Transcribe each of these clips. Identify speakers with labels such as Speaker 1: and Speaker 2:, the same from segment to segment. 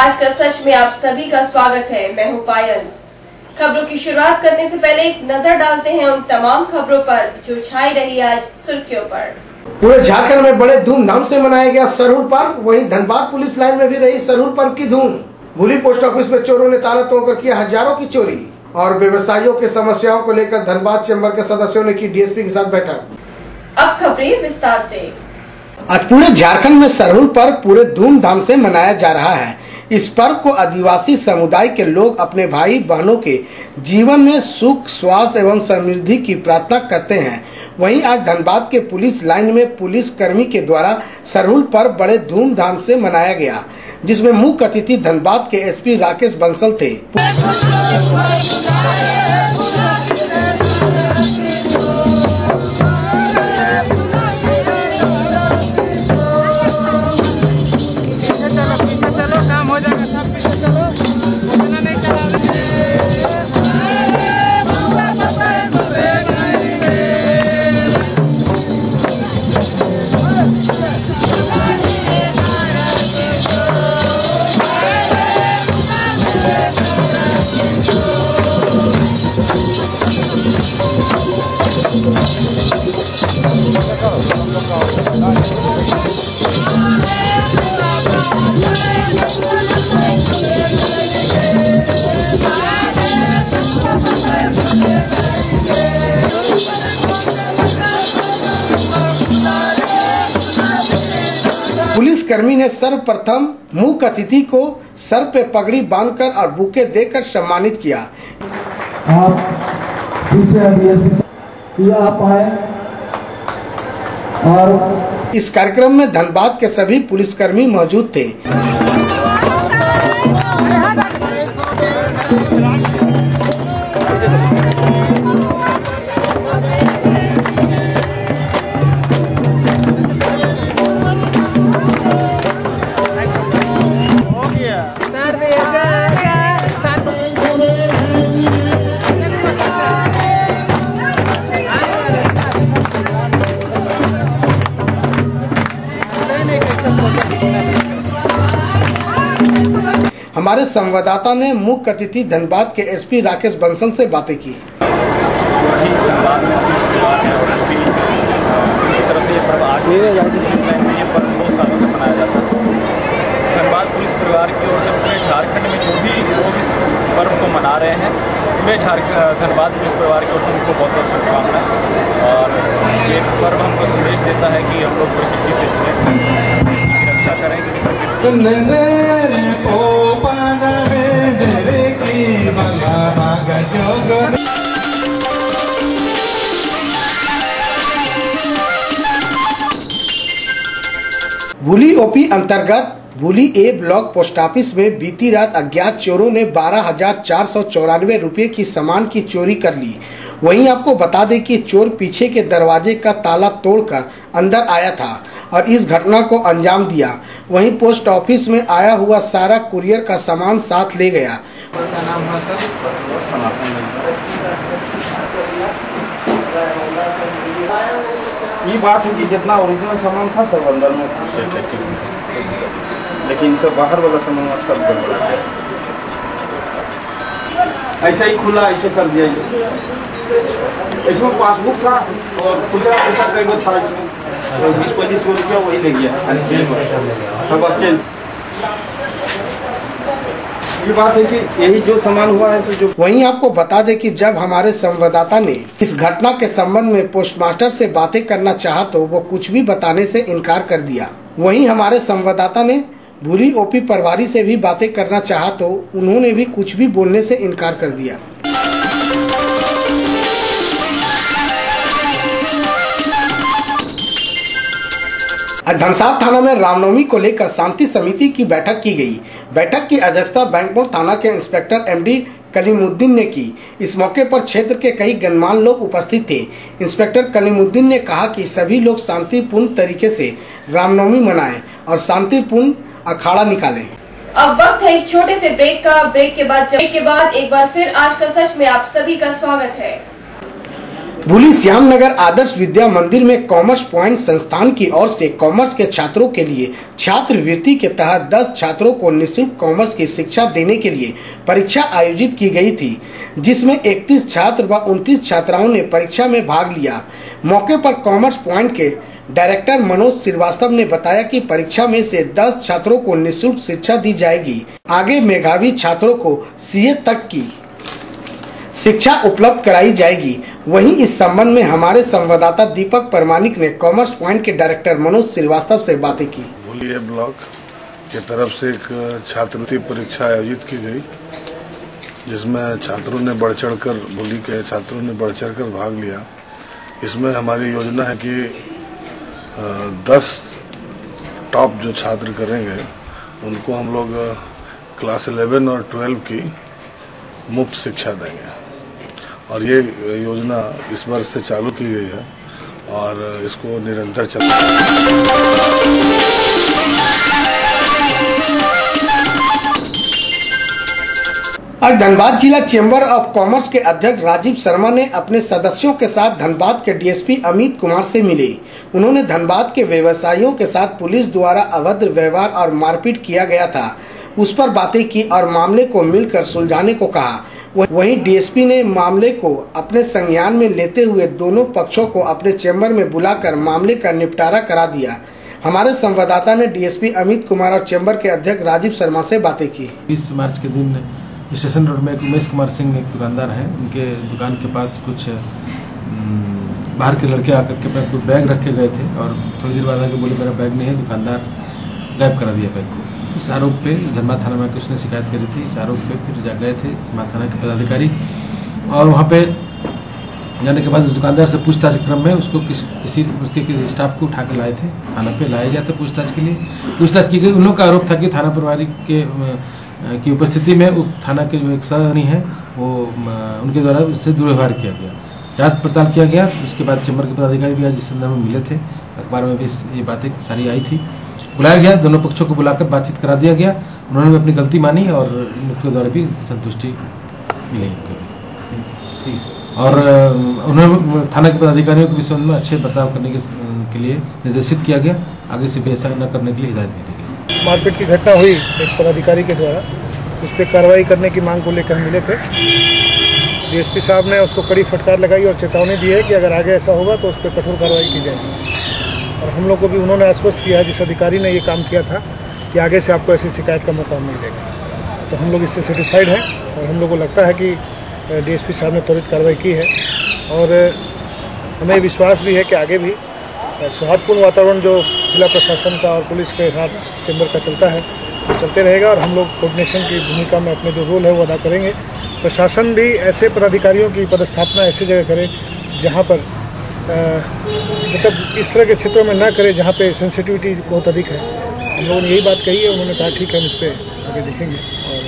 Speaker 1: आज का सच में आप सभी का स्वागत है। मैं हूं पायल। खबरों की शुरुआत करने से पहले एक नजर डालते हैं उन तमाम खबरों पर जो छाई रही आज सुर्खियों पर।
Speaker 2: पूरे झारखंड में बड़े धूमधाम से मनाया गया सरहुल पर्व। वहीं धनबाद पुलिस लाइन में भी रही सरहुल पर्व की धूम। भूली पोस्ट ऑफिस में चोरों ने ताला तोड़कर किया हजारों की चोरी। और व्यवसायियों की समस्याओं को लेकर धनबाद चैम्बर के सदस्यों ने की डीएसपी के साथ बैठक।
Speaker 1: अब खबरें विस्तार से।
Speaker 2: आज पूरे झारखंड में सरहुल पर्व पूरे धूमधाम से मनाया जा रहा है। इस पर्व को आदिवासी समुदाय के लोग अपने भाई बहनों के जीवन में सुख, स्वास्थ्य एवं समृद्धि की प्रार्थना करते हैं। वहीं आज धनबाद के पुलिस लाइन में पुलिस कर्मी के द्वारा सरहुल पर्व बड़े धूमधाम से मनाया गया, जिसमें मुख्य अतिथि धनबाद के एसपी राकेश बंसल थे। पुलिस कर्मी ने सर्वप्रथम मुख्य अतिथि को सर पे पगड़ी बांधकर और बुके देकर सम्मानित किया।
Speaker 3: आप आए और
Speaker 2: इस कार्यक्रम में धनबाद के सभी पुलिसकर्मी मौजूद थे। हमारे संवाददाता ने मुख्य अतिथि धनबाद के एसपी राकेश बंसल से बातें की।
Speaker 4: धनबाद में पुलिस परिवार है और एसपी की तरफ से ये पर्व आज पुलिस लाइन में ये पर्व 2 सालों से मनाया जाता है। धनबाद पुलिस परिवार की ओर से पूरे झारखंड में जो भी लोग इस पर्व को मना रहे हैं, वे धनबाद पुलिस परिवार की ओर से उनको बहुत बहुत शुभकामनाएं। और ये पर्व हमको संदेश देता है कि हम लोग प्रकृति से जुड़े, रक्षा करें कि
Speaker 2: भूली ओपी अंतर्गत भूली ए ब्लॉक पोस्ट ऑफिस में बीती रात अज्ञात चोरों ने 12,494 रुपए की सामान की चोरी कर ली। वहीं आपको बता दें कि चोर पीछे के दरवाजे का ताला तोड़कर अंदर आया था और इस घटना को अंजाम दिया। वहीं पोस्ट ऑफिस में आया हुआ सारा कुरियर का सामान साथ ले गया।
Speaker 5: ये बात है कि जितना ओरिजिनल सामान था सब अंदर में था, लेकिन सब बाहर वाला सामान सब गड़बड़ है। ऐसा ही खुला ऐसे कर दिया। इसमें पासबुक था और खुचरा पैसा कई गो था, इसमें 20-25 रुपया वही ले गया। ये बात है कि यही जो सामान हुआ है जो।
Speaker 2: वहीं आपको बता दें कि जब हमारे संवाददाता ने इस घटना के संबंध में पोस्टमास्टर से बातें करना चाहा तो वो कुछ भी बताने से इनकार कर दिया। वहीं हमारे संवाददाता ने भूली ओपी प्रभारी से भी बातें करना चाहा तो उन्होंने भी कुछ भी बोलने से इनकार कर दिया। धनसाद थाना में रामनवमी को लेकर शांति समिति की बैठक की गई। बैठक की अध्यक्षता बैंकमोड़ थाना के इंस्पेक्टर एमडी कलीमुद्दीन ने की। इस मौके पर क्षेत्र के कई गणमान्य लोग उपस्थित थे। इंस्पेक्टर कलीमुद्दीन ने कहा कि सभी लोग शांतिपूर्ण तरीके से रामनवमी मनाएं और शांतिपूर्ण अखाड़ा निकालें।
Speaker 1: अब वक्त है एक छोटे से ब्रेक का। ब्रेक के बाद एक बार फिर आज का सच में आप सभी का स्वागत है।
Speaker 2: भूली श्यामनगर आदर्श विद्या मंदिर में कॉमर्स पॉइंट संस्थान की ओर से कॉमर्स के छात्रों के लिए छात्रवृत्ति के तहत 10 छात्रों को निःशुल्क कॉमर्स की शिक्षा देने के लिए परीक्षा आयोजित की गई थी, जिसमें 31 छात्र व 29 छात्राओं ने परीक्षा में भाग लिया। मौके पर कॉमर्स पॉइंट के डायरेक्टर मनोज श्रीवास्तव ने बताया कि परीक्षा में से 10 छात्रों को निःशुल्क शिक्षा दी जाएगी। आगे मेधावी छात्रों को सीए तक की शिक्षा उपलब्ध कराई जाएगी। वहीं इस संबंध में हमारे संवाददाता दीपक परमानिक ने कॉमर्स पॉइंट के डायरेक्टर मनोज श्रीवास्तव से बातें की।
Speaker 3: भूली ब्लॉक के तरफ से एक छात्रवृत्ति परीक्षा आयोजित की गई, जिसमें छात्रों ने बढ़ चढ़कर भूली के छात्रों ने बढ़ चढ़कर भाग लिया। इसमें हमारी योजना है कि 10 टॉप जो छात्र करेंगे उनको हम लोग क्लास 11 और 12 की मुफ्त शिक्षा देंगे और ये योजना इस वर्ष से चालू की गई है और इसको निरंतर
Speaker 2: आज धनबाद जिला चैम्बर ऑफ कॉमर्स के अध्यक्ष राजीव शर्मा ने अपने सदस्यों के साथ धनबाद के डीएसपी अमित कुमार से मिले। उन्होंने धनबाद के व्यवसायियों के साथ पुलिस द्वारा अभद्र व्यवहार और मारपीट किया गया था, उस पर बातें की और मामले को मिलकर सुलझाने को कहा। वहीं डीएसपी ने मामले को अपने संज्ञान में लेते हुए दोनों पक्षों को अपने चैम्बर में बुलाकर मामले का निपटारा करा दिया। हमारे संवाददाता ने डीएसपी अमित कुमार और चैम्बर के अध्यक्ष राजीव शर्मा से बातें की।
Speaker 6: 20 मार्च के दिन स्टेशन रोड में उमेश कुमार सिंह एक दुकानदार हैं, उनके दुकान के पास कुछ बाहर के लड़के आकर के कुछ बैग रखे गए थे और थोड़ी देर बाद आके बोले मेरा बैग नहीं है, दुकानदार गायब करा दिया बैग को। इस आरोप पे धनबाद थाना में उसने शिकायत करी थी। इस आरोप पे फिर गए थे धनबाद थाना के पदाधिकारी और वहाँ पे जाने के बाद उस दुकानदार से पूछताछ क्रम में उसको किसी स्टाफ को उठा के लाए थे, थाना पे लाया गया था पूछताछ के लिए। पूछताछ की गई। उन लोगों का आरोप था कि थाना प्रभारी की उपस्थिति में थाना के जो एक सहनी है वो उनके द्वारा उससे दुर्व्यवहार किया गया। जांच पड़ताल किया गया। उसके बाद चैम्बर के पदाधिकारी भी आज इस संदर्भ में मिले थे, अखबार में भी ये बातें सारी आई थी। बुलाया गया, दोनों पक्षों को बुलाकर बातचीत करा दिया गया। उन्होंने भी अपनी गलती मानी और इनके द्वारा भी संतुष्टि मिली और उन्होंने थाना के पदाधिकारियों को भी संबंध में अच्छे बर्ताव करने के लिए निर्देशित किया गया। आगे से भी ऐसा न करने के लिए हिदायत दी गई।
Speaker 7: मारपीट की घटना हुई एक पदाधिकारी के द्वारा, उस पर कार्रवाई करने की मांग को लेकर मिले थे। डीएसपी साहब ने उसको कड़ी फटकार लगाई और चेतावनी दी है कि अगर आगे ऐसा होगा तो उस पर कठोर कार्रवाई की जाएगी। और हम लोग को भी उन्होंने आश्वस्त किया है, जिस अधिकारी ने ये काम किया था, कि आगे से आपको ऐसी शिकायत का मौका नहीं देगा। तो हम लोग इससे सेटिस्फाइड हैं और हम लोग को लगता है कि डीएसपी साहब ने त्वरित कार्रवाई की है और हमें विश्वास भी है कि आगे भी सौहार्दपूर्ण वातावरण जो जिला प्रशासन का और पुलिस के साथ चैम्बर का चलता है चलते रहेगा और हम लोग कोऑर्डिनेशन की भूमिका में अपने जो रोल है वो अदा करेंगे। प्रशासन भी ऐसे पदाधिकारियों की पदस्थापना ऐसी जगह करे जहाँ पर मतलब इस तरह के क्षेत्रों में ना करे जहाँ पे सेंसिटिविटी बहुत अधिक है। हम लोगों ने यही बात कही है। उन्होंने कहा ठीक है, हम इस पर आगे देखेंगे और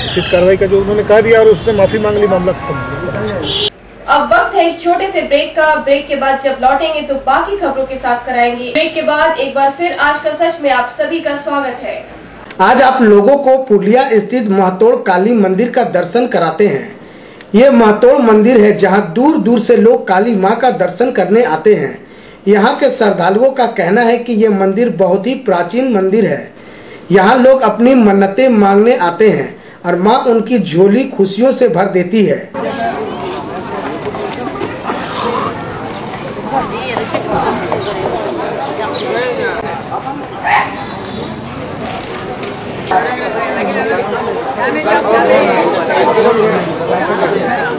Speaker 7: उचित कार्रवाई का जो उन्होंने कहा दिया और उसने माफी मांग ली, मामला खत्म हो गया।
Speaker 1: अब वक्त है एक छोटे से ब्रेक का। ब्रेक के बाद जब लौटेंगे तो बाकी खबरों के साथ कराएंगे। ब्रेक के बाद एक बार फिर आज का सच में आप सभी का स्वागत है।
Speaker 2: आज आप लोगों को पुरलिया स्थित महतोड़ काली मंदिर का दर्शन कराते हैं। ये महतोड़ मंदिर है जहां दूर दूर से लोग काली मां का दर्शन करने आते हैं। यहाँ के श्रद्धालुओं का कहना है कि ये मंदिर बहुत ही प्राचीन मंदिर है। यहाँ लोग अपनी मन्नतें मांगने आते हैं और मां उनकी झोली खुशियों से भर देती है।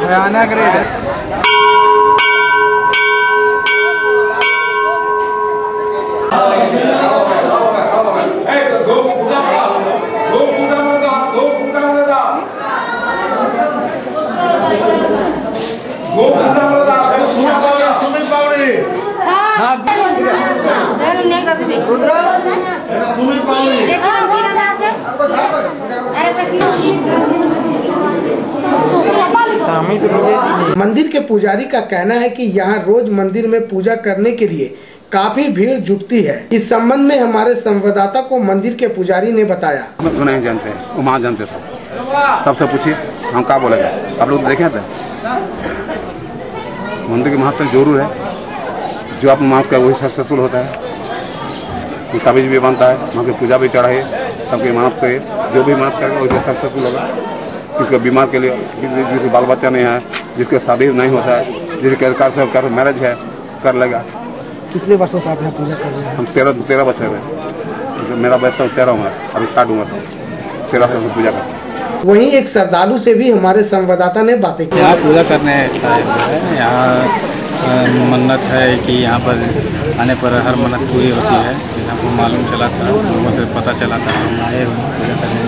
Speaker 5: भयानक रेट है।
Speaker 2: मंदिर के पुजारी का कहना है कि यहाँ रोज मंदिर में पूजा करने के लिए काफी भीड़ जुटती है। इस संबंध में हमारे संवाददाता को मंदिर के पुजारी ने बताया।
Speaker 8: हम नहीं जानते, वो माँ जानते सबसे पूछिए, हम क्या बोलेंगे। आप लोग देखे थे मंदिर के महत्व जरूर है। जो आप मानते करे वही सक्सेसफुल होता है। साबिज भी बनता है, वहाँ की पूजा भी चढ़ाए, सबकी मानत करे, जो भी मानत करेगा वही सक्सेसफुल होगा। किसके बीमार के लिए, जिसके बाल बच्चा नहीं है, जिसके शादी नहीं होता है, जिसके कार मैरिज है कर लेगा।
Speaker 2: कितने वर्षों से आप यहाँ पूजा कर रहे हैं?
Speaker 8: हम 13 बच्चे हैं। मेरा वैसे 13 उम्र, अभी 60 उम्र, 13 साल से पूजा करते हैं।
Speaker 2: वहीं एक श्रद्धालु से भी हमारे संवाददाता ने बातें की।
Speaker 9: यहाँ पूजा करने आए हैं। यहाँ मन्नत है कि यहाँ पर आने पर हर मन्नत पूरी होती है। जैसे हमको मालूम चला था, लोगों से पता चला था, हम आए हुए पूजा करने।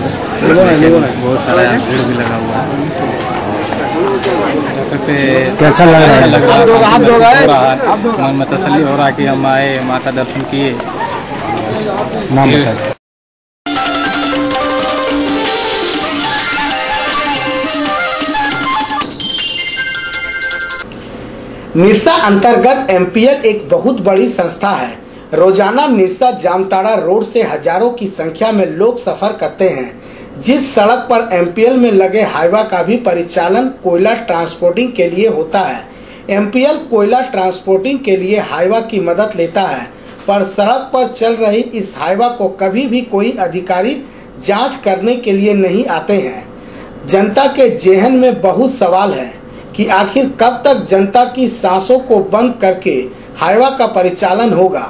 Speaker 9: बहुत सारा यहाँ भीड़ भी लगा हुआ है। कैसा लग रहा है? मन में तसल्ली हो रहा है कि हम आए, माँ का दर्शन किए। नाम बताइए।
Speaker 2: निरसा अंतर्गत एमपीएल एक बहुत बड़ी संस्था है। रोजाना निरसा जामताड़ा रोड से हजारों की संख्या में लोग सफर करते हैं। जिस सड़क पर एमपीएल में लगे हाईवा का भी परिचालन कोयला ट्रांसपोर्टिंग के लिए होता है। एमपीएल कोयला ट्रांसपोर्टिंग के लिए हाईवा की मदद लेता है, पर सड़क पर चल रही इस हाईवा को कभी भी कोई अधिकारी जांच करने के लिए नहीं आते हैं। जनता के जेहन में बहुत सवाल है कि आखिर कब तक जनता की सांसों को बंद करके हाईवा का परिचालन होगा।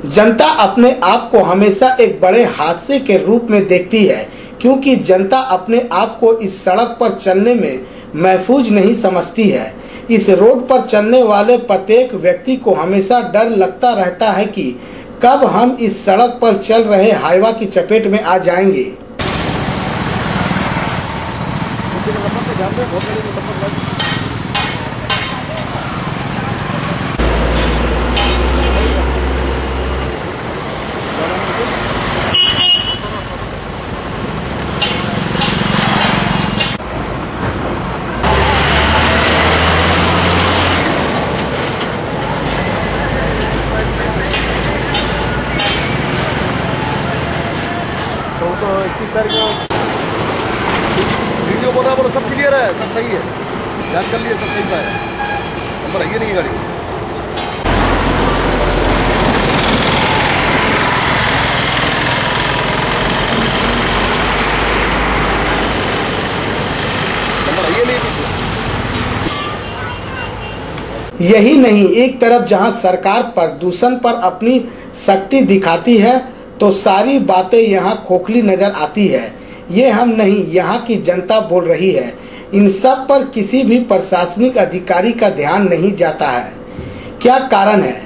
Speaker 2: जनता अपने आप को हमेशा एक बड़े हादसे के रूप में देखती है, क्योंकि जनता अपने आप को इस सड़क पर चलने में महफूज नहीं समझती है। इस रोड पर चलने वाले प्रत्येक व्यक्ति को हमेशा डर लगता रहता है कि कब हम इस सड़क पर चल रहे हाईवा की चपेट में आ जाएंगे।
Speaker 10: वीडियो बोल रहा सब क्लियर है, सब सही है, जांच कर लिए, सब सही है। नंबर है ये नहीं गाड़ी। नंबर है ये नहीं।
Speaker 2: यही नहीं, एक तरफ जहां सरकार प्रदूषण पर अपनी शक्ति दिखाती है तो सारी बातें यहाँ खोखली नजर आती है। ये हम नहीं, यहाँ की जनता बोल रही है। इन सब पर किसी भी प्रशासनिक अधिकारी का ध्यान नहीं जाता है। क्या कारण है?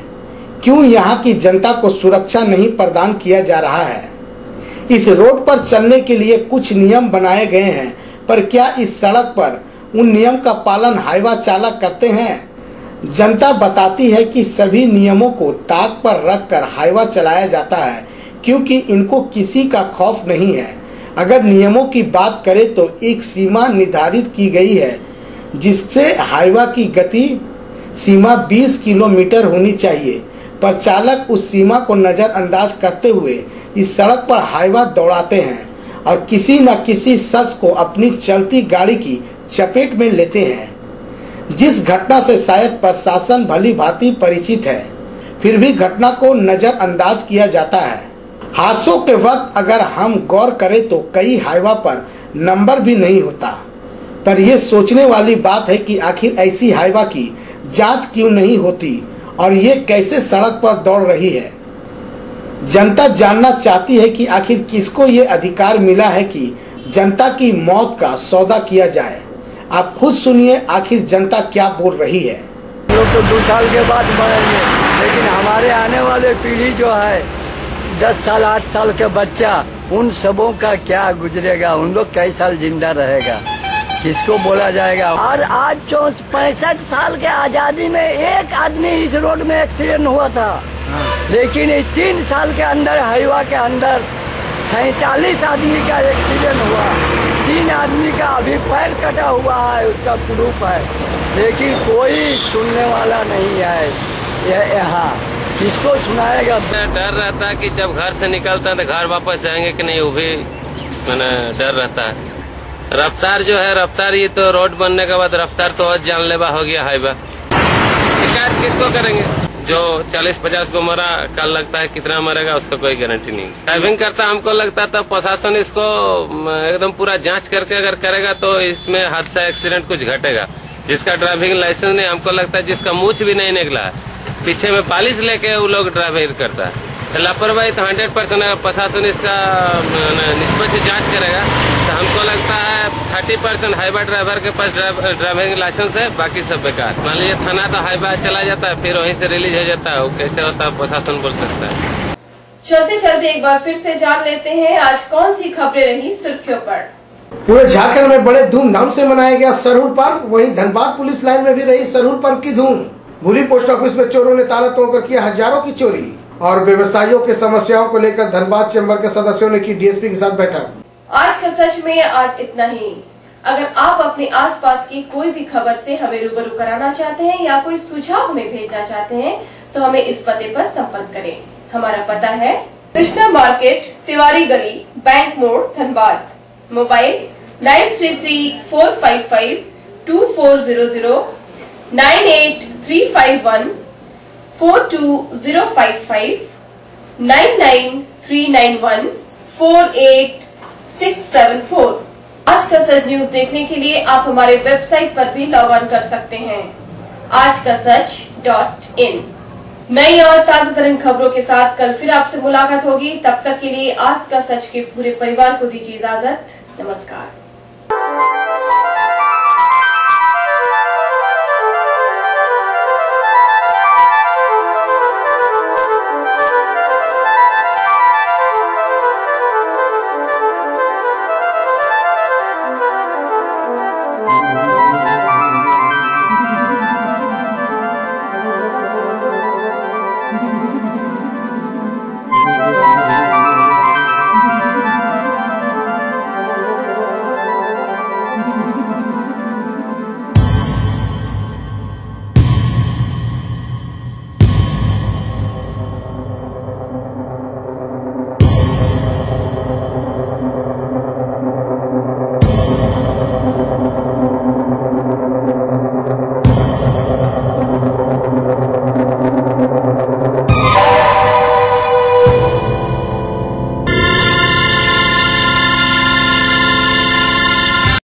Speaker 2: क्यों यहाँ की जनता को सुरक्षा नहीं प्रदान किया जा रहा है? इस रोड पर चलने के लिए कुछ नियम बनाए गए हैं, पर क्या इस सड़क पर उन नियम का पालन हाईवा चालक करते हैं? जनता बताती है कि सभी नियमों को ताक पर रखकर हाईवा चलाया जाता है, क्योंकि इनको किसी का खौफ नहीं है। अगर नियमों की बात करें तो एक सीमा निर्धारित की गई है, जिससे हाईवा की गति सीमा 20 किलोमीटर होनी चाहिए, पर चालक उस सीमा को नजरअंदाज करते हुए इस सड़क पर हाईवा दौड़ाते हैं और किसी न किसी शख्स को अपनी चलती गाड़ी की चपेट में लेते हैं। जिस घटना से शायद प्रशासन भली भांति परिचित है, फिर भी घटना को नजरअंदाज किया जाता है। हादसों के वक्त अगर हम गौर करें तो कई हाईवा पर नंबर भी नहीं होता, पर यह सोचने वाली बात है कि आखिर ऐसी हाईवा की जांच क्यों नहीं होती और ये कैसे सड़क पर दौड़ रही है। जनता जानना चाहती है कि आखिर किसको ये अधिकार मिला है कि जनता की मौत का सौदा किया जाए। आप खुद सुनिए आखिर जनता क्या बोल रही है।
Speaker 11: लोग तो 2 साल के बाद मरेंगे, लेकिन हमारे आने वाले पीढ़ी जो है 10 साल 8 साल के बच्चा, उन सबों का क्या गुजरेगा? उन लोग कई साल जिंदा रहेगा, किसको बोला जाएगा? और आज 65 साल के आजादी में एक आदमी इस रोड में एक्सीडेंट हुआ था, लेकिन 3 साल के अंदर हाईवा के अंदर 47 आदमी का एक्सीडेंट हुआ। 3 आदमी का अभी पैर कटा हुआ है, उसका प्रूफ है, लेकिन कोई सुनने वाला नहीं है। यहाँ किसको सुनाएगा?
Speaker 12: डर रहता है कि जब घर से निकलता है तो घर वापस जाएंगे कि नहीं, वो भी मैंने डर रहता है। रफ्तार जो है, रफ्तार ये तो रोड बनने के बाद रफ्तार तो और जानलेवा हो गया हाईवा। उसको करेंगे। जो 40-50 को मरा, कल लगता है कितना मरेगा उसका कोई गारंटी नहीं। ड्राइविंग करता हमको लगता था प्रशासन इसको एकदम पूरा जांच करके अगर करेगा तो इसमें हादसा एक्सीडेंट कुछ घटेगा। जिसका ड्राइविंग लाइसेंस नहीं, हमको लगता है जिसका मूछ भी नहीं निकला, पीछे में पालिश लेके वो लोग ड्राइविंग करता है। लापरवाही तो 100% अगर प्रशासन इसका निष्पक्ष जांच करेगा तो हमको लगता है 30% हाईवा ड्राइवर के पास ड्राइविंग लाइसेंस है, बाकी सब बेकार। मान लीजिए थाना तो हाईवा चला जाता है, फिर वहीं से रिलीज हो जाता है। वो कैसे होता है प्रशासन बोल सकता है।
Speaker 1: चलते चलते एक बार फिर से जान लेते हैं आज कौन सी खबरें रही सुर्खियों पर।
Speaker 2: पूरे झारखंड में बड़े धूमधाम से मनाया गया सरहुल पर्व। वहीं धनबाद पुलिस लाइन में भी रही सरहुल पर्व की धूम। भूली पोस्ट ऑफिस में चोरों ने ताला तोड़कर किया हजारों की चोरी। और व्यवसायियों की समस्याओं को लेकर धनबाद चैम्बर के सदस्यों ने की डीएसपी के साथ बैठक।
Speaker 1: आज का सच में आज इतना ही। अगर आप अपने आसपास की कोई भी खबर से हमें रूबरू कराना चाहते हैं या कोई सुझाव हमें भेजना चाहते हैं तो हमें इस पते पर संपर्क करें। हमारा पता है कृष्णा मार्केट, तिवारी गली, बैंक मोड़, धनबाद। मोबाइल 9334552400, 98351420055, 9939148 आज का सच न्यूज देखने के लिए आप हमारे वेबसाइट पर भी लॉग ऑन कर सकते हैं आजकासच.in। नई और ताजा तरीन खबरों के साथ कल फिर आपसे मुलाकात होगी। तब तक के लिए आज का सच के पूरे परिवार को दीजिए इजाजत। नमस्कार।